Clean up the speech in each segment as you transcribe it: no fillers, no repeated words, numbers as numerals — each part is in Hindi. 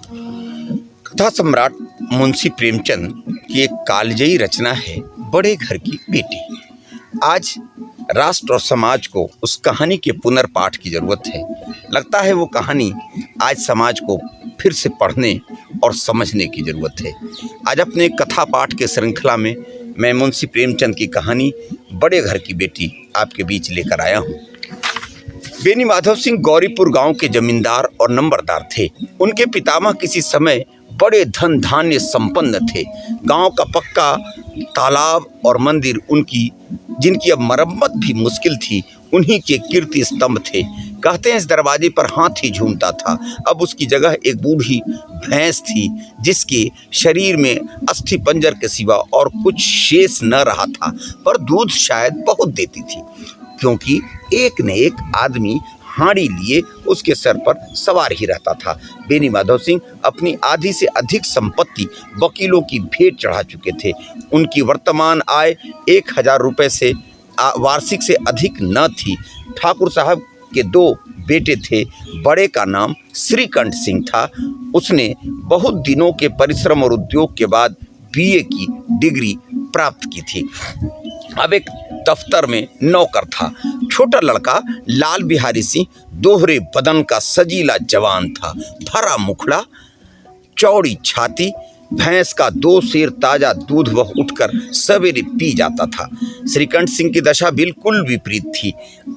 कथा सम्राट मुंशी प्रेमचंद की एक कालजयी रचना है बड़े घर की बेटी। आज राष्ट्र और समाज को उस कहानी के पुनर्पाठ की जरूरत है। लगता है वो कहानी आज समाज को फिर से पढ़ने और समझने की जरूरत है। आज अपने कथा पाठ के श्रृंखला में मैं मुंशी प्रेमचंद की कहानी बड़े घर की बेटी आपके बीच लेकर आया हूँ। बेनी माधव सिंह गौरीपुर गांव के जमींदार और नंबरदार थे। उनके पितामह किसी समय बड़े धन धान्य संपन्न थे। गांव का पक्का तालाब और मंदिर जिनकी अब मरम्मत भी मुश्किल थी, उन्हीं के कीर्ति स्तंभ थे। कहते हैं इस दरवाजे पर हाथी झूमता था। अब उसकी जगह एक बूढ़ी भैंस थी जिसके शरीर में अस्थि पंजर के सिवा और कुछ शेष न रहा था, पर दूध शायद बहुत देती थी, क्योंकि एक न एक आदमी हांडी लिए उसके सर पर सवार ही रहता था। बेनी माधव सिंह अपनी आधी से अधिक संपत्ति वकीलों की भेंट चढ़ा चुके थे। उनकी वर्तमान आय 1000 रुपये से वार्षिक से अधिक न थी। ठाकुर साहब के 2 बेटे थे। बड़े का नाम श्रीकंठ सिंह था। उसने बहुत दिनों के परिश्रम और उद्योग के बाद BA की डिग्री प्राप्त की थी। अब एक दफ्तर में नौकर था। छोटा लड़का लाल बिहारी सिंह दोहरे बदन का सजीला जवान था। भरा मुखड़ा, चौड़ी छाती, भैंस का 2 सेर ताजा दूध वह उठकर सवेरे पी जाता था। श्रीकंठ सिंह की दशा बिल्कुल विपरीत थी।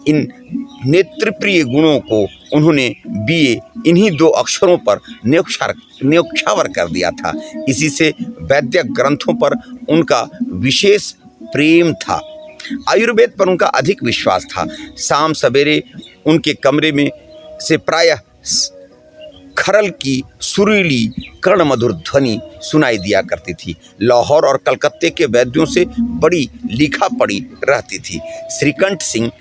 इन नेत्रप्रिय गुणों को उन्होंने BA इन्हीं 2 अक्षरों पर न्योछावर कर दिया था। इसी से वैद्यक ग्रंथों पर उनका विशेष प्रेम था। आयुर्वेद पर उनका अधिक विश्वास था। शाम सवेरे उनके कमरे में से प्रायः खरल की सुरीली कर्णमधुर ध्वनि सुनाई दिया करती थी। लाहौर और कलकत्ते के वैद्यों से बड़ी लिखा पड़ी रहती थी। श्रीकंठ सिंह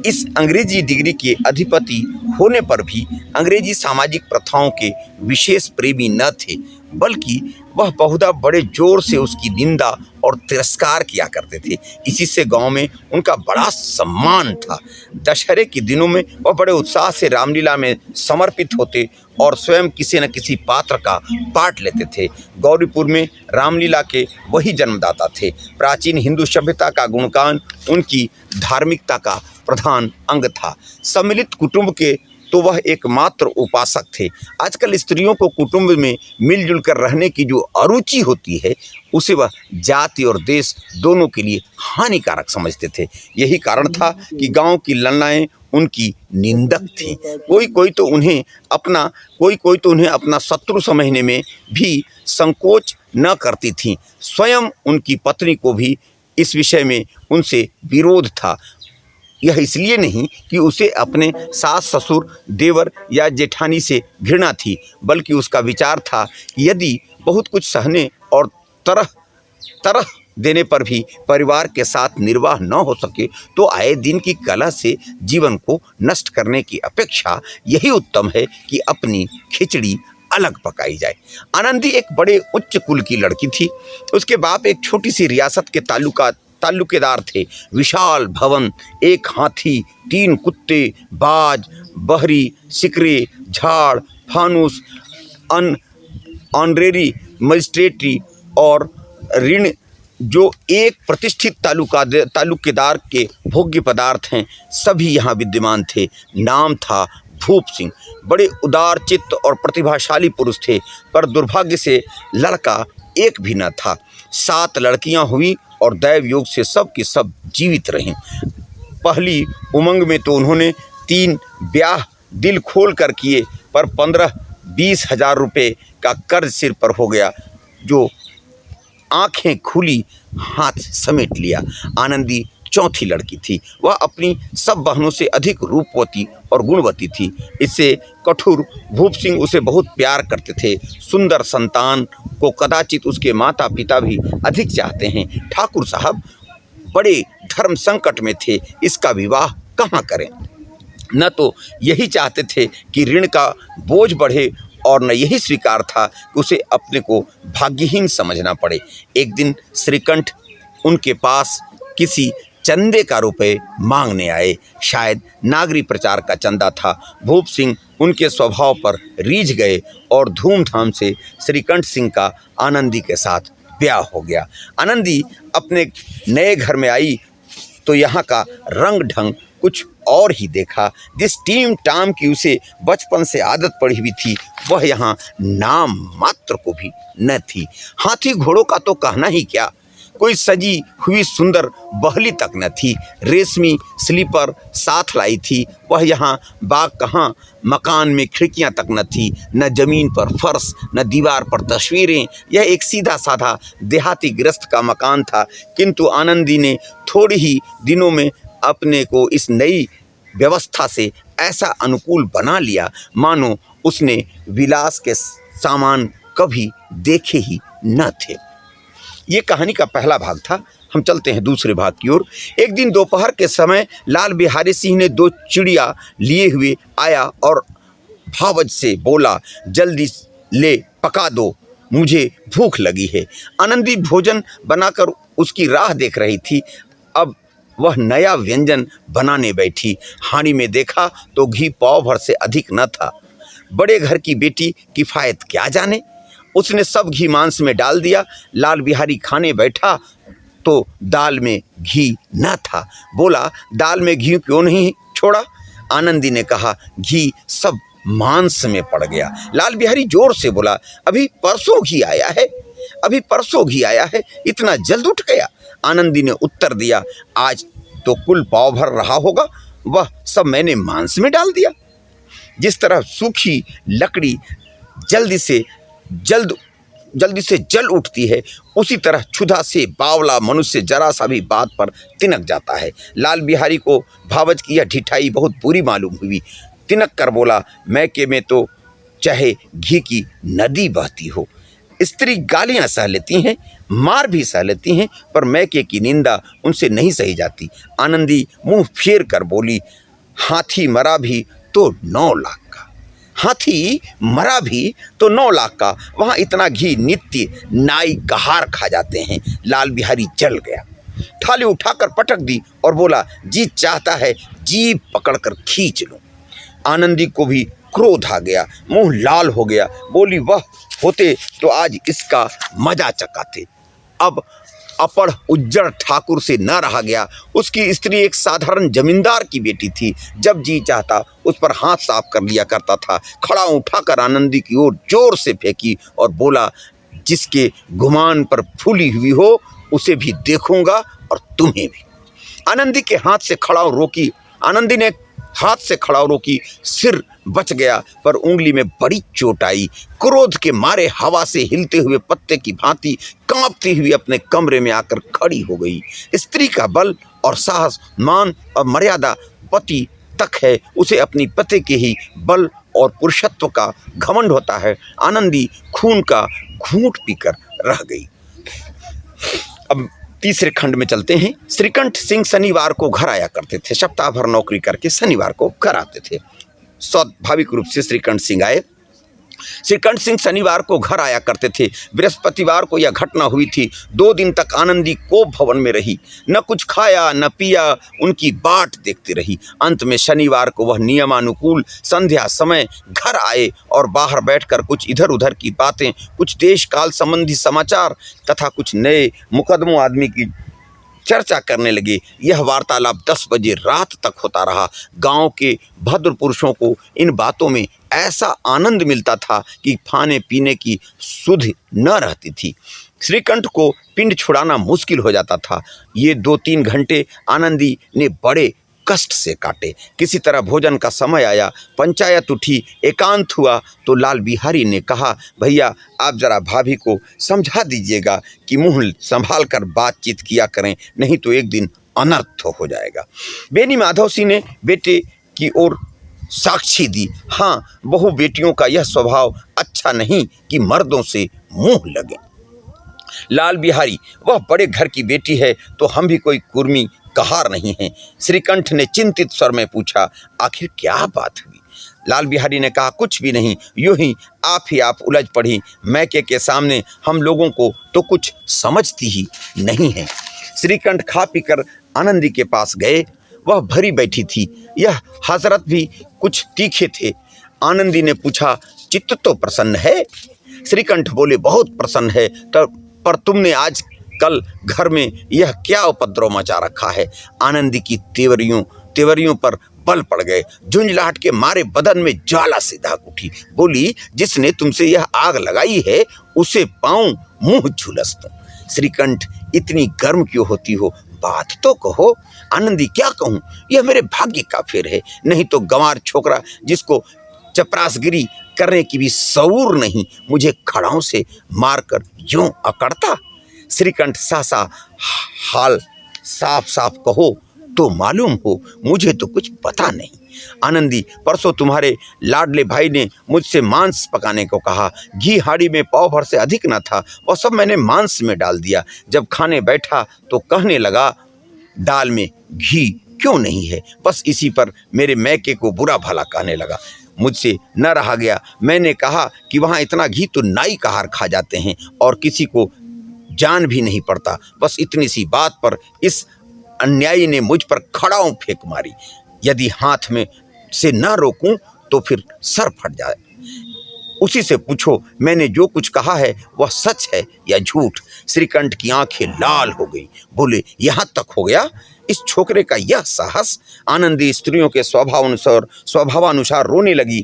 इस अंग्रेजी डिग्री के अधिपति होने पर भी अंग्रेजी सामाजिक प्रथाओं के विशेष प्रेमी न थे, बल्कि वह बहुधा बड़े जोर से उसकी निंदा और तिरस्कार किया करते थे। इसी से गांव में उनका बड़ा सम्मान था। दशहरे के दिनों में वह बड़े उत्साह से रामलीला में समर्पित होते और स्वयं किसी न किसी पात्र का पाठ लेते थे। गौरीपुर में रामलीला के वही जन्मदाता थे। प्राचीन हिंदू सभ्यता का गुणगान उनकी धार्मिकता का प्रधान अंग था। सम्मिलित कुटुंब के तो वह एकमात्र उपासक थे। आजकल स्त्रियों को कुटुंब में मिलजुल कर रहने की जो अरुचि होती है, उसे वह जाति और देश दोनों के लिए हानिकारक समझते थे। यही कारण था कि गांव की लड़ाएं उनकी निंदक थीं। कोई कोई तो उन्हें अपना शत्रु समझने में भी संकोच न करती थीं। स्वयं उनकी पत्नी को भी इस विषय में उनसे विरोध था। यह इसलिए नहीं कि उसे अपने सास ससुर, देवर या जेठानी से घृणा थी, बल्कि उसका विचार था कि यदि बहुत कुछ सहने और तरह देने पर भी परिवार के साथ निर्वाह न हो सके, तो आए दिन की कला से जीवन को नष्ट करने की अपेक्षा यही उत्तम है कि अपनी खिचड़ी अलग पकाई जाए। आनंदी एक बड़े उच्च कुल की लड़की थी। उसके बाप एक छोटी सी रियासत के ताल्लुकेदार थे। विशाल भवन, 1 हाथी, 3 कुत्ते, बाज, बहरी, सिकरे, झाड़, फानूस, ऑनरेरी मजिस्ट्रेटी और ऋण जो एक प्रतिष्ठित ताल्लुकेदार के भोग्य पदार्थ हैं, सभी यहाँ विद्यमान थे। नाम था भूप सिंह। बड़े उदार चित्त और प्रतिभाशाली पुरुष थे, पर दुर्भाग्य से लड़का एक भी न था। 7 लड़कियां हुई और दैव योग से सब की सब जीवित रहीं। पहली उमंग में तो उन्होंने 3 ब्याह दिल खोल कर किए, पर 15-20 हजार रुपये का कर्ज सिर पर हो गया, जो आंखें खुली हाथ समेट लिया। आनंदी चौथी लड़की थी। वह अपनी सब बहनों से अधिक रूपवती और गुणवती थी। इससे कठोर भूप सिंह उसे बहुत प्यार करते थे। सुंदर संतान को कदाचित उसके माता पिता भी अधिक चाहते हैं। ठाकुर साहब बड़े धर्म संकट में थे। इसका विवाह कहाँ करें? न तो यही चाहते थे कि ऋण का बोझ बढ़े, और न यही स्वीकार था कि उसे अपने को भाग्यहीन समझना पड़े। एक दिन श्रीकंठ उनके पास किसी चंदे का रुपये मांगने आए। शायद नागरी प्रचार का चंदा था। भूप सिंह उनके स्वभाव पर रीझ गए और धूमधाम से श्रीकंठ सिंह का आनंदी के साथ ब्याह हो गया। आनंदी अपने नए घर में आई तो यहाँ का रंग ढंग कुछ और ही देखा। जिस टीम टाम की उसे बचपन से आदत पड़ी हुई थी वह यहाँ नाम मात्र को भी न थी। हाथी घोड़ों का तो कहना ही क्या, कोई सजी हुई सुंदर बहली तक न थी। रेशमी स्लीपर साथ लाई थी, वह यहाँ बाग कहाँ, मकान में खिड़कियाँ तक न थी, न जमीन पर फर्श, न दीवार पर तस्वीरें। यह एक सीधा साधा देहाती गृहस्थ का मकान था, किंतु आनंदी ने थोड़ी ही दिनों में अपने को इस नई व्यवस्था से ऐसा अनुकूल बना लिया मानो उसने विलास के सामान कभी देखे ही न थे। ये कहानी का पहला भाग था। हम चलते हैं दूसरे भाग की ओर। एक दिन दोपहर के समय लाल बिहारी सिंह ने 2 चिड़िया लिए हुए आया और भावज से बोला, जल्दी ले पका दो, मुझे भूख लगी है। आनंदी भोजन बनाकर उसकी राह देख रही थी। अब वह नया व्यंजन बनाने बैठी। हांडी में देखा तो घी पाव भर से अधिक न था। बड़े घर की बेटी किफ़ायत क्या जाने, उसने सब घी मांस में डाल दिया। लाल बिहारी खाने बैठा तो दाल में घी न था। बोला, दाल में घी क्यों नहीं छोड़ा? आनंदी ने कहा, घी सब मांस में पड़ गया। लाल बिहारी जोर से बोला, अभी परसों घी आया है, अभी परसों घी आया है, इतना जल्द उठ गया? आनंदी ने उत्तर दिया, आज तो कुल पाव भर रहा होगा, वह सब मैंने मांस में डाल दिया। जिस तरह सूखी लकड़ी जल्दी से जल उठती है, उसी तरह क्षुधा से बावला मनुष्य जरा सा भी बात पर तिनक जाता है। लाल बिहारी को भावज की यह ढिठाई बहुत बुरी मालूम हुई। तिनक कर बोला, मैके में तो चाहे घी की नदी बहती हो, स्त्री गालियां सह लेती हैं, मार भी सह लेती हैं, पर मैके की निंदा उनसे नहीं सही जाती। आनंदी मुंह फेर कर बोली, हाथी मरा भी तो 9 लाख का, हाथी मरा भी तो 9 लाख का, वहाँ इतना घी नित्य नाई कहार खा जाते हैं। लाल बिहारी जल गया, थाली उठाकर पटक दी और बोला, जी चाहता है जीभ पकड़कर खींच लूं। आनंदी को भी क्रोध आ गया, मुंह लाल हो गया। बोली, वह होते तो आज इसका मजा चकाते। अब अपड़ उज्जड़ ठाकुर से न रहा गया। उसकी स्त्री एक साधारण जमींदार की बेटी थी। जब जी चाहता उस पर हाथ साफ कर लिया करता था। खड़ा उठाकर आनंदी की ओर जोर से फेंकी और बोला, जिसके गुमान पर फूली हुई हो उसे भी देखूंगा और तुम्हें भी। आनंदी ने हाथ से खड़ा रोकी, सिर बच गया, पर उंगली में बड़ी चोट आई। क्रोध के मारे हवा से हिलते हुए पत्ते की भांति कांपती हुई अपने कमरे में आकर खड़ी हो गई। स्त्री का बल और साहस, मान और मर्यादा पति तक है, उसे अपनी पति के ही बल और पुरुषत्व का घमंड होता है। आनंदी खून का घूंट पीकर रह गई। अब तीसरे खंड में चलते हैं। श्रीकंठ सिंह शनिवार को घर आया करते थे। सप्ताह भर नौकरी करके शनिवार को घर आते थे। स्वाभाविक रूप से श्रीकंठ सिंह आए। श्रीकंठ सिंह शनिवार को घर आया करते थे। बृहस्पतिवार को यह घटना हुई थी। 2 दिन तक आनंदी कोप भवन में रही, न कुछ खाया न पिया, उनकी बाट देखती रही। अंत में शनिवार को वह नियमानुकूल संध्या समय घर आए और बाहर बैठकर कुछ इधर उधर की बातें, कुछ देश काल संबंधी समाचार तथा कुछ नए मुकदमों आदमी की चर्चा करने लगे। यह वार्तालाप 10 बजे रात तक होता रहा। गांव के भद्र पुरुषों को इन बातों में ऐसा आनंद मिलता था कि खाने पीने की सुध न रहती थी। श्रीकंठ को पिंड छुड़ाना मुश्किल हो जाता था। ये 2-3 घंटे आनंदी ने बड़े कष्ट से काटे। किसी तरह भोजन का समय आया, पंचायत उठी, एकांत हुआ तो लाल बिहारी ने कहा, भैया आप जरा भाभी को समझा दीजिएगा कि मुंह संभाल कर बातचीत किया करें, नहीं तो एक दिन अनर्थ हो जाएगा। बेनी माधव सिंह ने बेटे की ओर साक्षी दी। हाँ, बहु बेटियों का यह स्वभाव अच्छा नहीं कि मर्दों से मुंह लगे। लाल बिहारी, वह बड़े घर की बेटी है तो हम भी कोई कुर्मी कहार नहीं हैं। श्रीकंठ ने चिंतित स्वर में पूछा, आखिर क्या बात हुई? लाल बिहारी ने कहा, कुछ भी नहीं, यूं ही आप उलझ पड़ी। मैके के सामने हम लोगों को तो कुछ समझती ही नहीं है। श्रीकंठ खा पीकर आनंदी के पास गए। वह भरी बैठी थी। यह हजरत भी कुछ तीखे थे। आनंदी ने पूछा, चित्त तो प्रसन्न है? श्रीकंठ बोले, बहुत प्रसन्न है, पर तुमने आज कल घर में यह क्या उपद्रव मचा रखा है? आनंदी की तेवरियों पर बल पड़ गए। झुंझलाहट के मारे बदन में ज्वाला सी दाग उठी। बोली, जिसने तुमसे यह आग लगाई है उसे पाऊं मुंह झुलस दूं। श्रीकंठ, इतनी गर्म क्यों होती हो? बात तो कहो। आनंदी, क्या कहूं? यह मेरे भाग्य का फेर है, नहीं तो गंवार छोकरा जिसको चपरासगिरी करने की भी सऊर नहीं, मुझे खड़ाओं से मारकर यूं अकड़ता। श्रीकंठ, सासा हाल साफ साफ कहो तो मालूम हो, मुझे तो कुछ पता नहीं। आनंदी, परसों तुम्हारे लाडले भाई ने मुझसे मांस पकाने को कहा। घी हाड़ी में पाव भर से अधिक न था, वह सब मैंने मांस में डाल दिया। जब खाने बैठा तो कहने लगा, दाल में घी क्यों नहीं है? बस इसी पर मेरे मैके को बुरा भला कहने लगा। मुझसे न रहा गया। मैंने कहा कि वहाँ इतना घी तो नाई का हार खा जाते हैं और किसी को जान भी नहीं पड़ता। बस इतनी सी बात पर इस अन्यायी ने मुझ पर खड़ाऊं फेंक मारी। यदि हाथ में से न रोकूं तो फिर सर फट जाए। उसी से पूछो, मैंने जो कुछ कहा है वह सच है या झूठ? श्रीकंठ की आंखें लाल हो गई। बोले, यहाँ तक हो गया इस छोकरे का यह साहस? आनंदी स्त्रियों के स्वभावानुसार रोने लगी,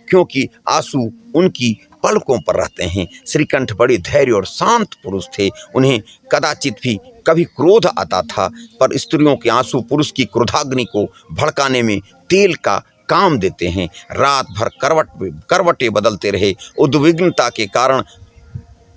क्योंकि आंसू उनकी पलकों पर रहते हैं। श्रीकंठ बड़े धैर्य और शांत पुरुष थे। उन्हें कदाचित भी कभी क्रोध आता था, पर स्त्रियों के आंसू पुरुष की क्रोधाग्नि को भड़काने में तेल का काम देते हैं। रात भर करवटें बदलते रहे। उद्विग्नता के कारण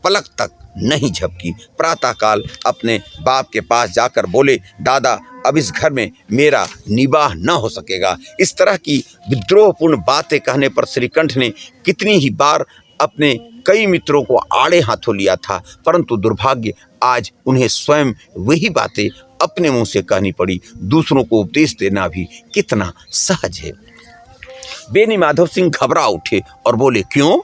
पलक तक नहीं झपकी। प्रातःकाल अपने बाप के पास जाकर बोले, दादा, अब इस घर में मेरा निवाह न हो सकेगा। इस तरह की विद्रोहपूर्ण बातें कहने पर श्रीकंठ ने कितनी ही बार अपने कई मित्रों को आड़े हाथों लिया था, परंतु दुर्भाग्य आज उन्हें स्वयं वही बातें अपने मुंह से कहनी पड़ी। दूसरों को उपदेश देना भी कितना सहज है। बेनी माधव सिंह घबरा उठे और बोले, क्यों?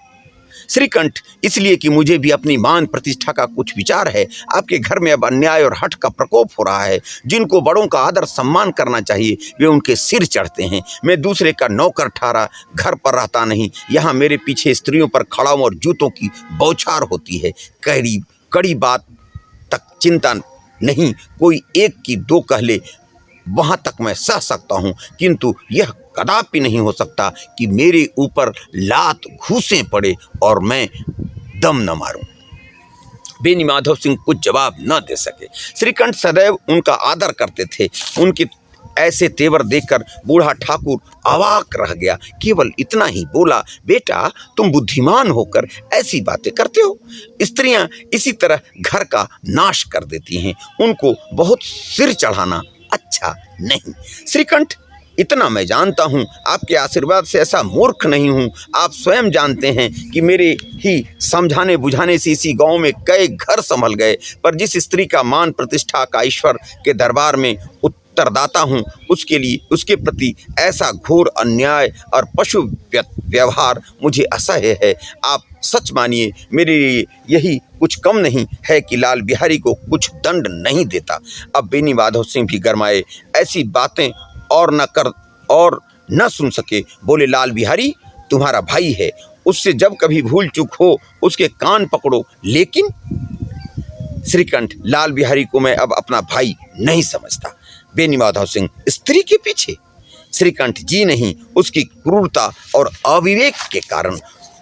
श्रीकंठ, इसलिए कि मुझे भी अपनी मान प्रतिष्ठा का कुछ विचार है। आपके घर में अब अन्याय और हठ का प्रकोप हो रहा है। जिनको बड़ों का आदर सम्मान करना चाहिए वे उनके सिर चढ़ते हैं। मैं दूसरे का नौकर ठहरा घर पर रहता नहीं। यहाँ मेरे पीछे स्त्रियों पर खड़ाओं और जूतों की बौछार होती है। कड़ी बात तक चिंता नहीं, कोई एक की दो कह ले, वहाँ तक मैं सह सकता हूँ, किंतु यह कदापि नहीं हो सकता कि मेरे ऊपर लात घूंसे पड़े और मैं दम न मारूं। बेनी माधव सिंह कुछ जवाब न दे सके। श्रीकंठ सदैव उनका आदर करते थे। उनके ऐसे तेवर देखकर बूढ़ा ठाकुर अवाक रह गया। केवल इतना ही बोला, बेटा, तुम बुद्धिमान होकर ऐसी बातें करते हो। स्त्रियां इसी तरह घर का नाश कर देती हैं। उनको बहुत सिर चढ़ाना अच्छा नहीं। श्रीकंठ, इतना मैं जानता हूँ, आपके आशीर्वाद से ऐसा मूर्ख नहीं हूँ। आप स्वयं जानते हैं कि मेरे ही समझाने बुझाने से इसी गांव में कई घर संभल गए, पर जिस स्त्री का मान प्रतिष्ठा का ईश्वर के दरबार में उत्तरदाता हूँ, उसके प्रति ऐसा घोर अन्याय और पशु व्यवहार मुझे असह्य है। आप सच मानिए, मेरे लिए यही कुछ कम नहीं है कि लाल बिहारी को कुछ दंड नहीं देता। अब बेनी माधव सिंह भी गरमाए। ऐसी बातें और न सुन सके। बोले, लाल बिहारी तुम्हारा भाई है, उससे जब कभी भूल चूक हो उसके कान पकड़ो। लेकिन श्रीकंठ, लाल बिहारी को मैं अब अपना भाई नहीं समझता। बेनी माधव सिंह, स्त्री के पीछे? श्रीकंठ, जी नहीं, उसकी क्रूरता और अविवेक के कारण।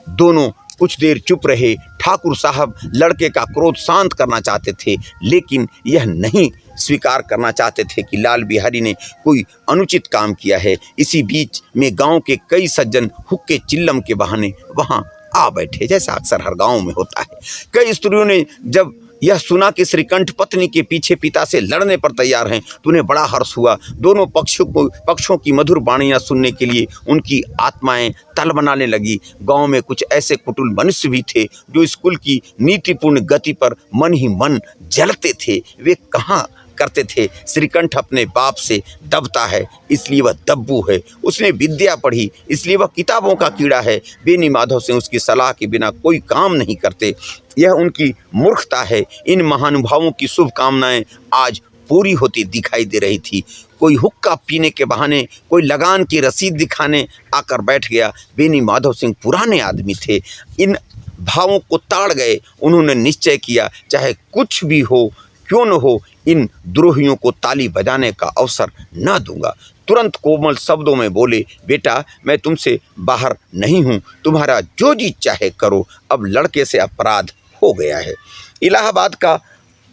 दोनों कुछ देर चुप रहे। ठाकुर साहब लड़के का क्रोध शांत करना चाहते थे, लेकिन यह नहीं स्वीकार करना चाहते थे कि लाल बिहारी ने कोई अनुचित काम किया है। इसी बीच में गांव के कई सज्जन हुक्के चिल्लम के बहाने वहां आ बैठे, जैसा अक्सर हर गांव में होता है। कई स्त्रियों ने जब यह सुना कि श्रीकंठ पत्नी के पीछे पिता से लड़ने पर तैयार हैं तो उन्हें बड़ा हर्ष हुआ। दोनों पक्षों की मधुर वाणियाँ सुनने के लिए उनकी आत्माएं तलबनाने लगी। गांव में कुछ ऐसे कुटिल मनुष्य भी थे जो स्कूल की नीतिपूर्ण गति पर मन ही मन जलते थे। वे कहाँ करते थे, श्रीकंठ अपने बाप से दबता है इसलिए वह दब्बू है, उसने विद्या पढ़ी इसलिए वह किताबों का कीड़ा है। बेनी माधव से उसकी सलाह के बिना कोई काम नहीं करते, यह उनकी मूर्खता है। इन महानुभावों की शुभकामनाएं आज पूरी होती दिखाई दे रही थी। कोई हुक्का पीने के बहाने, कोई लगान की रसीद दिखाने आकर बैठ गया। बेनी माधव सिंह पुराने आदमी थे, इन भावों को ताड़ गए। उन्होंने निश्चय किया, चाहे कुछ भी हो, क्यों न हो, इन द्रोहियों को ताली बजाने का अवसर न दूंगा। तुरंत कोमल शब्दों में बोले, बेटा मैं तुमसे बाहर नहीं हूँ, तुम्हारा जो जी चाहे करो, अब लड़के से अपराध हो गया है। इलाहाबाद का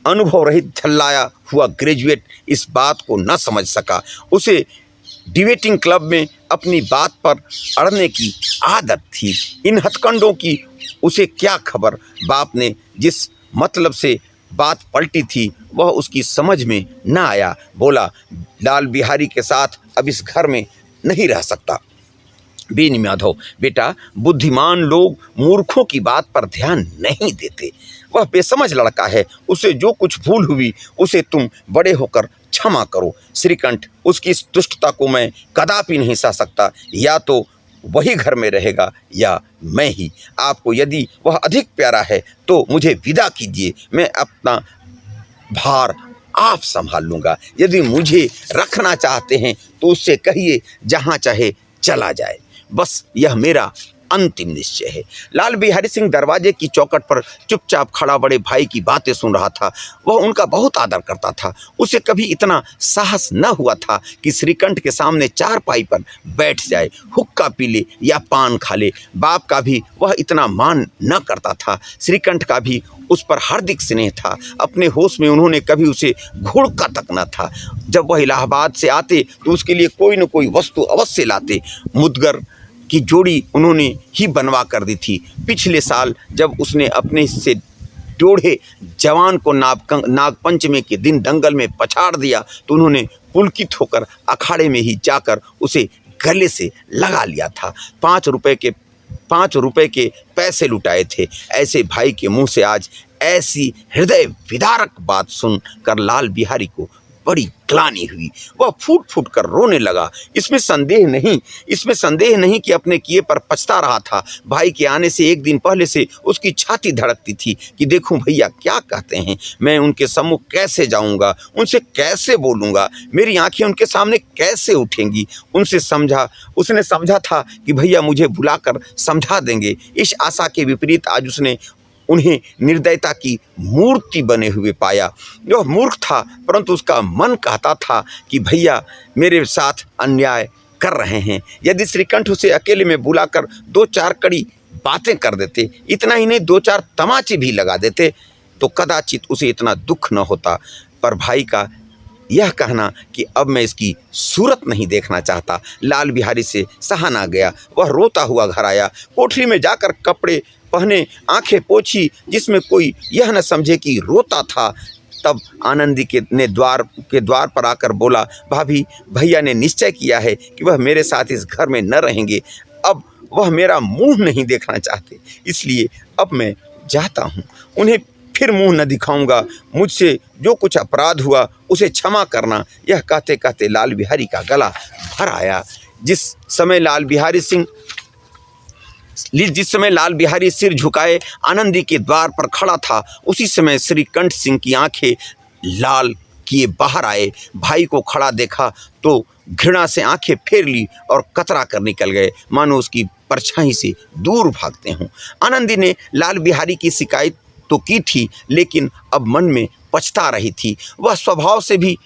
अनुभव रहित झल्लाया हुआ ग्रेजुएट इस बात को न समझ सका। उसे डिबेटिंग क्लब में अपनी बात पर अड़ने की आदत थी। इन हथकंडों की उसे क्या खबर। बाप ने जिस मतलब से बात पलटी थी वह उसकी समझ में न आया। बोला, लाल बिहारी के साथ अब इस घर में नहीं रह सकता। बेनी माधव, बेटा बुद्धिमान लोग मूर्खों की बात पर ध्यान नहीं देते। वह बेसमझ लड़का है, उसे जो कुछ भूल हुई उसे तुम बड़े होकर क्षमा करो। श्रीकंठ, उसकी इस दुष्टता को मैं कदापि नहीं सह सकता। या तो वही घर में रहेगा या मैं ही। आपको यदि वह अधिक प्यारा है तो मुझे विदा कीजिए, मैं अपना भार आप संभाल लूँगा। यदि मुझे रखना चाहते हैं तो उससे कहिए जहाँ चाहे चला जाए, बस यह मेरा अंतिम निश्चय है। लाल बिहारी सिंह दरवाजे की चौखट पर चुपचाप खड़ा बड़े भाई की बातें सुन रहा था। वह उनका बहुत आदर करता था। उसे कभी इतना साहस न हुआ था कि श्रीकंठ के सामने चारपाई पर बैठ जाए, हुक्का पी ले या पान खा ले। बाप का भी वह इतना मान न करता था। श्रीकंठ का भी उस पर हार्दिक स्नेह था। अपने होश में उन्होंने कभी उसे घूरका तक न था। जब वह इलाहाबाद से आते तो उसके लिए कोई न कोई वस्तु अवश्य लाते। मुदगर की जोड़ी उन्होंने ही बनवा कर दी थी। पिछले साल जब उसने अपने से जोड़े जवान को नागपंचमी के दिन दंगल में पछाड़ दिया तो उन्होंने पुलकित होकर अखाड़े में ही जाकर उसे गले से लगा लिया था। 5 रुपए के पैसे लुटाए थे। ऐसे भाई के मुंह से आज ऐसी हृदय विदारक बात सुनकर लाल बिहारी को बड़ी ग्लानि हुई। वह फूट फूट कर रोने लगा। इसमें संदेह नहीं कि अपने किए पर पछता रहा था। भाई के आने से एक दिन पहले से उसकी छाती धड़कती थी कि देखूं भैया क्या कहते हैं, मैं उनके सम्मुख कैसे जाऊंगा, उनसे कैसे बोलूंगा, मेरी आंखें उनके सामने कैसे उठेंगी। उसने समझा था कि भैया मुझे बुलाकर समझा देंगे। इस आशा के विपरीत आज उसने उन्हें निर्दयता की मूर्ति बने हुए पाया। वह मूर्ख था, परंतु उसका मन कहता था कि भैया मेरे साथ अन्याय कर रहे हैं। यदि श्रीकंठ उसे अकेले में बुलाकर 2-4 कड़ी बातें कर देते, इतना ही नहीं 2-4 तमाचे भी लगा देते, तो कदाचित उसे इतना दुख न होता। पर भाई का यह कहना कि अब मैं इसकी सूरत नहीं देखना चाहता, लाल बिहारी से सहा ना गया। वह रोता हुआ घर आया। कोठरी में जाकर कपड़े पहने, आंखें पोंछी, जिसमें कोई यह न समझे कि रोता था। तब आनंदी ने द्वार पर आकर बोला, भाभी भैया ने निश्चय किया है कि वह मेरे साथ इस घर में न रहेंगे। अब वह मेरा मुंह नहीं देखना चाहते, इसलिए अब मैं जाता हूँ। उन्हें फिर मुंह न दिखाऊंगा। मुझसे जो कुछ अपराध हुआ उसे क्षमा करना। यह कहते कहते लाल बिहारी का गला भर आया। जिस समय लाल बिहारी सिर झुकाए आनंदी के द्वार पर खड़ा था, उसी समय श्रीकंठ सिंह की आंखें लाल किए बाहर आए। भाई को खड़ा देखा तो घृणा से आंखें फेर ली और कतरा कर निकल गए, मानो उसकी परछाई से दूर भागते हों। आनंदी ने लाल बिहारी की शिकायत तो की थी, लेकिन अब मन में पछता रही थी। वह स्वभाव से भी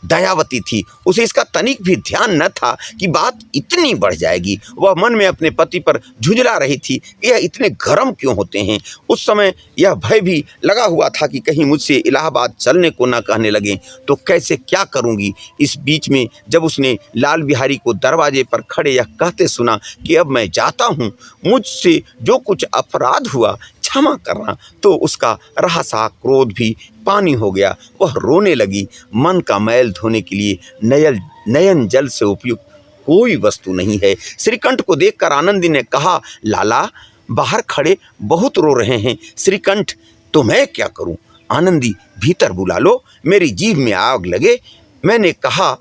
दयावती थी। उसे इसका तनिक भी ध्यान न था कि बात इतनी बढ़ जाएगी। वह मन में अपने पति पर झुंझला रही थी, यह इतने गर्म क्यों होते हैं। उस समय यह भय भी लगा हुआ था कि कहीं मुझसे इलाहाबाद चलने को न कहने लगें तो कैसे क्या करूंगी। इस बीच में जब उसने लाल बिहारी को दरवाजे पर खड़े यह कहते सुना कि अब मैं जाता हूँ, मुझसे जो कुछ अपराध हुआ क्षमा करना, तो उसका रहसा क्रोध भी पानी हो गया। वह रोने लगी। मन का मैल धोने के लिए नयन जल से उपयुक्त कोई वस्तु नहीं है। श्रीकंठ को देखकर आनंदी ने कहा, लाला बाहर खड़े बहुत रो रहे हैं। श्रीकंठ, तो मैं क्या करूं? आनंदी, भीतर बुला लो, मेरी जीभ में आग लगे। मैंने कहा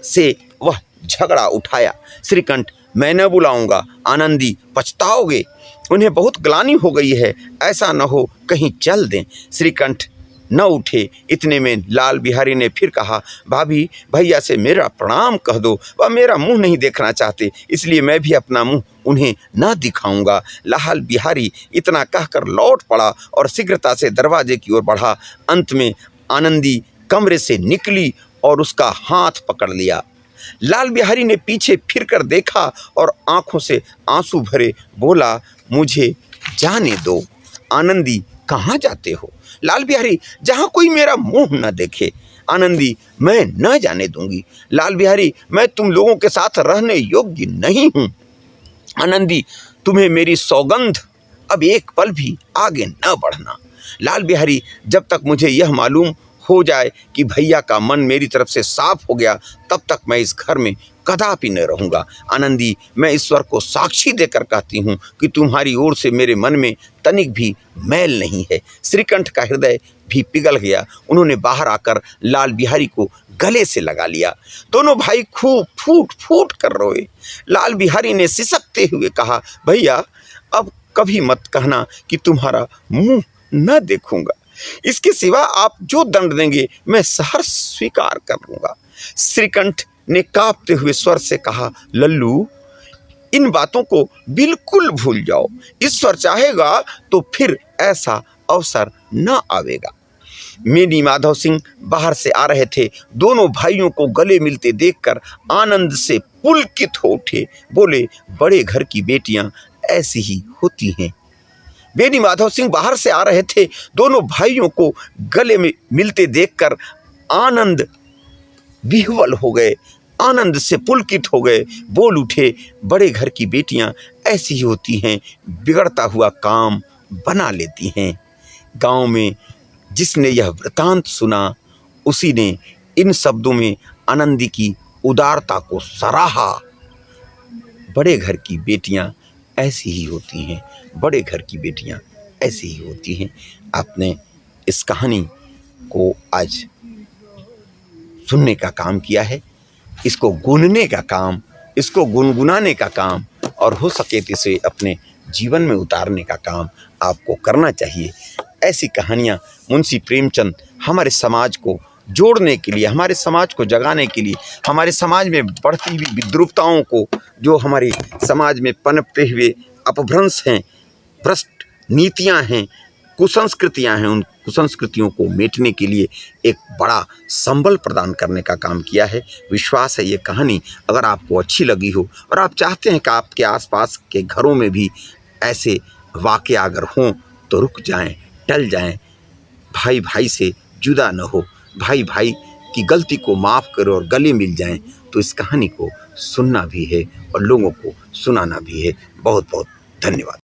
से वह झगड़ा उठाया। श्रीकंठ, मैं न बुलाऊंगा। आनंदी, पछताओगे, उन्हें बहुत ग्लानि हो गई है, ऐसा न हो कहीं चल दें। श्रीकंठ, न उठे। इतने में लाल बिहारी ने फिर कहा, भाभी भैया से मेरा प्रणाम कह दो, वह मेरा मुंह नहीं देखना चाहते, इसलिए मैं भी अपना मुंह उन्हें न दिखाऊंगा। लाल बिहारी इतना कहकर लौट पड़ा और शीघ्रता से दरवाजे की ओर बढ़ा। अंत में आनंदी कमरे से निकली और उसका हाथ पकड़ लिया। लाल बिहारी ने पीछे फिरकर देखा और आंखों से आंसू भरे बोला, मुझे जाने दो। आनंदी, कहाँ जाते हो? लाल बिहारी, जहाँ कोई मेरा मुंह न देखे। आनंदी, मैं न जाने दूंगी। लाल बिहारी, मैं तुम लोगों के साथ रहने योग्य नहीं हूँ। आनंदी, तुम्हें मेरी सौगंध, अब एक पल भी आगे न बढ़ना। लाल बिहारी, जब तक मुझे यह मालूम हो जाए कि भैया का मन मेरी तरफ से साफ हो गया, तब तक मैं इस घर में कदापि न रहूँगा। आनंदी, मैं ईश्वर को साक्षी देकर कहती हूँ कि तुम्हारी ओर से मेरे मन में तनिक भी मैल नहीं है। श्रीकंठ का हृदय भी पिघल गया। उन्होंने बाहर आकर लाल बिहारी को गले से लगा लिया। दोनों भाई खूब फूट फूट कर रोए। लाल बिहारी ने सिसकते हुए कहा, भैया अब कभी मत कहना कि तुम्हारा मुंह न देखूंगा। इसके सिवा आप जो दंड देंगे मैं सहर्ष स्वीकार कर लूंगा। श्रीकंठ ने कांपते हुए स्वर से कहा, लल्लू, इन बातों को बिल्कुल भूल जाओ। ईश्वर चाहेगा तो फिर ऐसा अवसर न आवेगा। मेनी माधव सिंह बाहर से आ रहे थे। दोनों भाइयों को गले मिलते देखकर आनंद से पुलकित हो उठे। बोले, बड़े घर की बेटियां ऐसी ही होती हैं। बेनी माधव सिंह बाहर से आ रहे थे। दोनों भाइयों को गले में मिलते देखकर आनंद विह्वल हो गए, आनंद से पुलकित हो गए। बोल उठे, बड़े घर की बेटियां ऐसी ही होती हैं, बिगड़ता हुआ काम बना लेती हैं। गांव में जिसने यह वृतांत सुना, उसी ने इन शब्दों में आनंदी की उदारता को सराहा। बड़े घर की बेटियां ऐसी ही होती हैं, बड़े घर की बेटियां ऐसी ही होती हैं। आपने इस कहानी को आज सुनने का काम किया है, इसको गुनने का काम, इसको गुनगुनाने का काम और हो सके तो इसे अपने जीवन में उतारने का काम आपको करना चाहिए। ऐसी कहानियाँ मुंशी प्रेमचंद हमारे समाज को जोड़ने के लिए, हमारे समाज को जगाने के लिए, हमारे समाज में बढ़ती हुई विद्रूपताओं को, जो हमारे समाज में पनपते हुए अपभ्रंश हैं, भ्रष्ट नीतियां हैं, कुसंस्कृतियां हैं, उन कुसंस्कृतियों को मेटने के लिए एक बड़ा संबल प्रदान करने का काम किया है। विश्वास है ये कहानी अगर आपको अच्छी लगी हो और आप चाहते हैं कि आपके आसपास के घरों में भी ऐसे वाक़या अगर हों तो रुक जाएं, टल जाएं, भाई भाई से जुदा न हो, भाई भाई की गलती को माफ़ करो और गले मिल जाएं, तो इस कहानी को सुनना भी है और लोगों को सुनाना भी है। बहुत बहुत धन्यवाद।